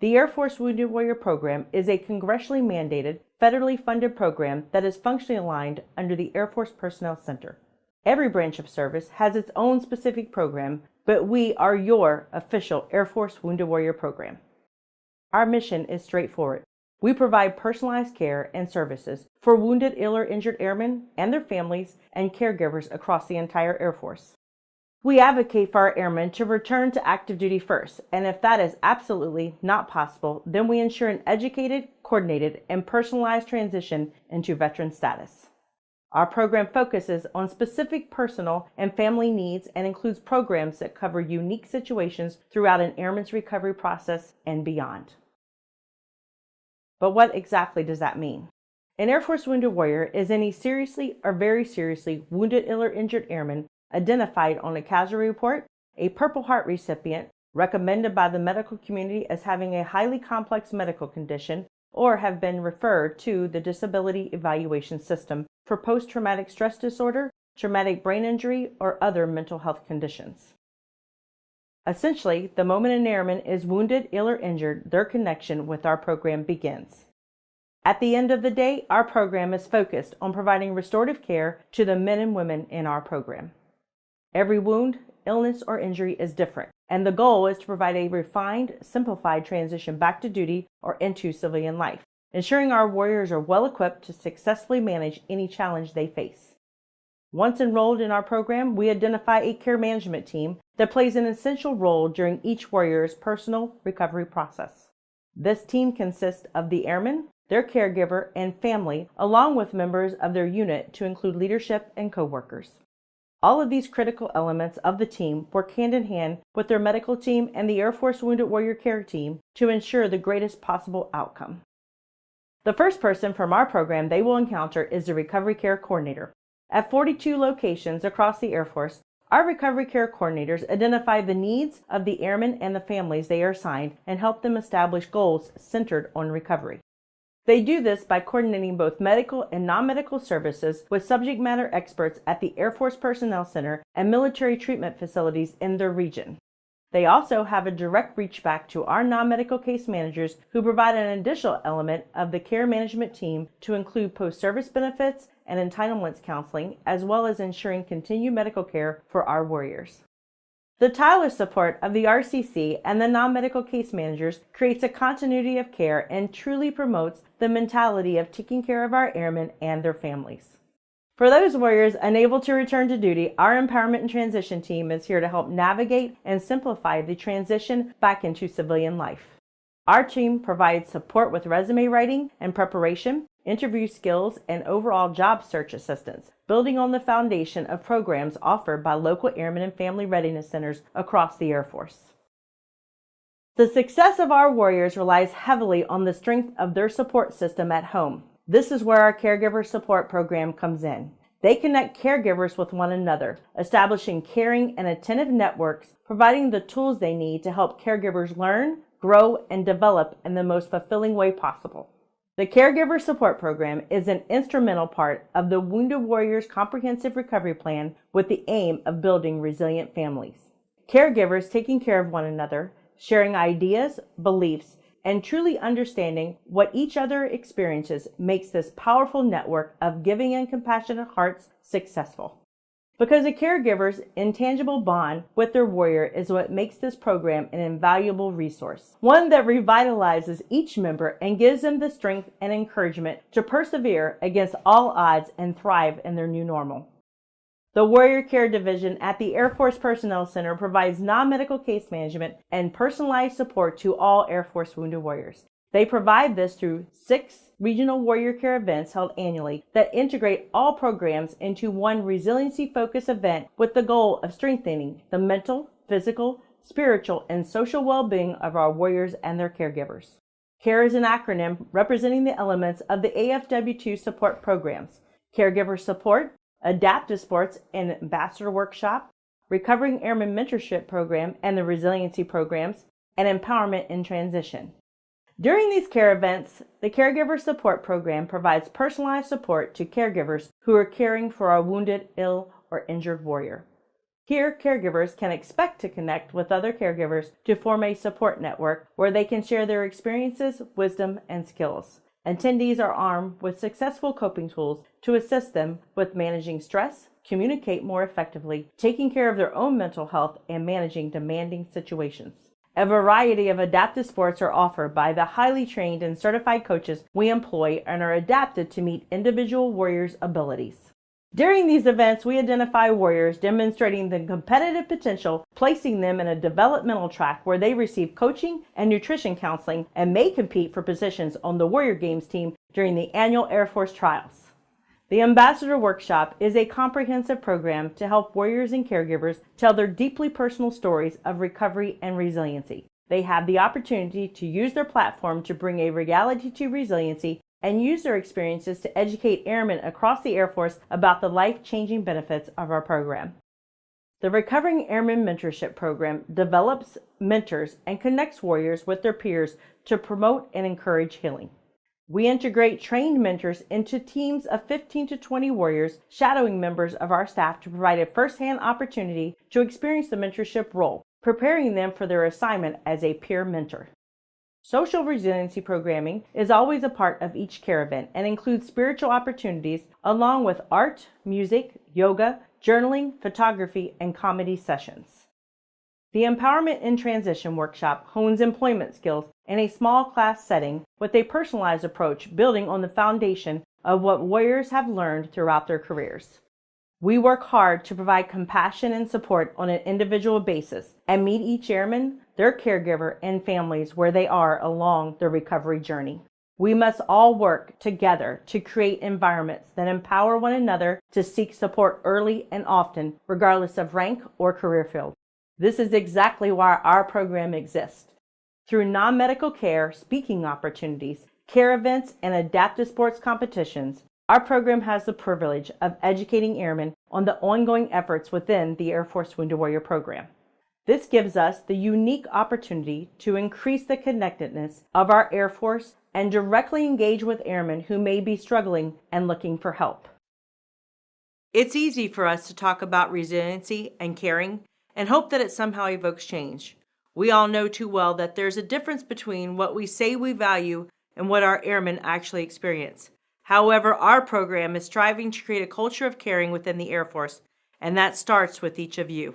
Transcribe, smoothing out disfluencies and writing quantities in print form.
The Air Force Wounded Warrior Program is a congressionally mandated, federally funded program that is functionally aligned under the Air Force Personnel Center. Every branch of service has its own specific program, but we are your official Air Force Wounded Warrior Program. Our mission is straightforward. We provide personalized care and services for wounded, ill, or injured airmen and their families and caregivers across the entire Air Force. We advocate for our airmen to return to active duty first, and if that is absolutely not possible, then we ensure an educated, coordinated, and personalized transition into veteran status. Our program focuses on specific personal and family needs and includes programs that cover unique situations throughout an airman's recovery process and beyond. But what exactly does that mean? An Air Force Wounded Warrior is any seriously or very seriously wounded, ill, or injured airman identified on a casualty report, a Purple Heart recipient, recommended by the medical community as having a highly complex medical condition, or have been referred to the Disability Evaluation System for post-traumatic stress disorder, traumatic brain injury, or other mental health conditions. Essentially, the moment an airman is wounded, ill, or injured, their connection with our program begins. At the end of the day, our program is focused on providing restorative care to the men and women in our program. Every wound, illness, or injury is different, and the goal is to provide a refined, simplified transition back to duty or into civilian life, ensuring our warriors are well equipped to successfully manage any challenge they face. Once enrolled in our program, we identify a care management team that plays an essential role during each warrior's personal recovery process. This team consists of the airman, their caregiver, and family, along with members of their unit to include leadership and coworkers. All of these critical elements of the team work hand in hand with their medical team and the Air Force Wounded Warrior Care Team to ensure the greatest possible outcome. The first person from our program they will encounter is the Recovery Care Coordinator. At 42 locations across the Air Force, our Recovery Care Coordinators identify the needs of the airmen and the families they are assigned and help them establish goals centered on recovery. They do this by coordinating both medical and non-medical services with subject matter experts at the Air Force Personnel Center and military treatment facilities in their region. They also have a direct reach back to our non-medical case managers who provide an additional element of the care management team to include post-service benefits and entitlements counseling, as well as ensuring continued medical care for our warriors. The tireless support of the RCC and the non-medical case managers creates a continuity of care and truly promotes the mentality of taking care of our airmen and their families. For those warriors unable to return to duty, our Empowerment and Transition team is here to help navigate and simplify the transition back into civilian life. Our team provides support with resume writing and preparation, interview skills, and overall job search assistance, building on the foundation of programs offered by local airmen and family readiness centers across the Air Force. The success of our warriors relies heavily on the strength of their support system at home. This is where our Caregiver Support Program comes in. They connect caregivers with one another, establishing caring and attentive networks, providing the tools they need to help caregivers learn, grow, and develop in the most fulfilling way possible. The Caregiver Support Program is an instrumental part of the Wounded Warriors Comprehensive Recovery Plan with the aim of building resilient families. Caregivers taking care of one another, sharing ideas, beliefs, and truly understanding what each other experiences makes this powerful network of giving and compassionate hearts successful. Because a caregiver's intangible bond with their warrior is what makes this program an invaluable resource, one that revitalizes each member and gives them the strength and encouragement to persevere against all odds and thrive in their new normal. The Warrior Care Division at the Air Force Personnel Center provides non-medical case management and personalized support to all Air Force wounded warriors. They provide this through 6 regional warrior care events held annually that integrate all programs into one resiliency-focused event with the goal of strengthening the mental, physical, spiritual, and social well-being of our warriors and their caregivers. CARE is an acronym representing the elements of the AFW2 support programs: Caregiver Support, Adaptive Sports and Ambassador Workshop, Recovering Airman Mentorship Program and the Resiliency Programs, and Empowerment in Transition. During these care events, the Caregiver Support Program provides personalized support to caregivers who are caring for our wounded, ill, or injured warrior. Here, caregivers can expect to connect with other caregivers to form a support network where they can share their experiences, wisdom, and skills. Attendees are armed with successful coping tools to assist them with managing stress, communicate more effectively, taking care of their own mental health, and managing demanding situations. A variety of adaptive sports are offered by the highly trained and certified coaches we employ and are adapted to meet individual warriors' abilities. During these events, we identify warriors demonstrating the competitive potential, placing them in a developmental track where they receive coaching and nutrition counseling and may compete for positions on the Warrior Games team during the annual Air Force trials. The Ambassador Workshop is a comprehensive program to help warriors and caregivers tell their deeply personal stories of recovery and resiliency. They have the opportunity to use their platform to bring a reality to resiliency and use their experiences to educate airmen across the Air Force about the life-changing benefits of our program. The Recovering Airman Mentorship Program develops, mentors, and connects warriors with their peers to promote and encourage healing. We integrate trained mentors into teams of 15 to 20 warriors, shadowing members of our staff to provide a first-hand opportunity to experience the mentorship role, preparing them for their assignment as a peer mentor. Social resiliency programming is always a part of each care event and includes spiritual opportunities along with art, music, yoga, journaling, photography, and comedy sessions. The Empowerment in Transition workshop hones employment skills in a small class setting with a personalized approach building on the foundation of what warriors have learned throughout their careers. We work hard to provide compassion and support on an individual basis and meet each airman, their caregiver, and families where they are along their recovery journey. We must all work together to create environments that empower one another to seek support early and often, regardless of rank or career field. This is exactly why our program exists. Through non-medical care, speaking opportunities, care events, and adaptive sports competitions, our program has the privilege of educating airmen on the ongoing efforts within the Air Force Wounded Warrior program. This gives us the unique opportunity to increase the connectedness of our Air Force and directly engage with airmen who may be struggling and looking for help. It's easy for us to talk about resiliency and caring and hope that it somehow evokes change. We all know too well that there's a difference between what we say we value and what our airmen actually experience. However, our program is striving to create a culture of caring within the Air Force, and that starts with each of you.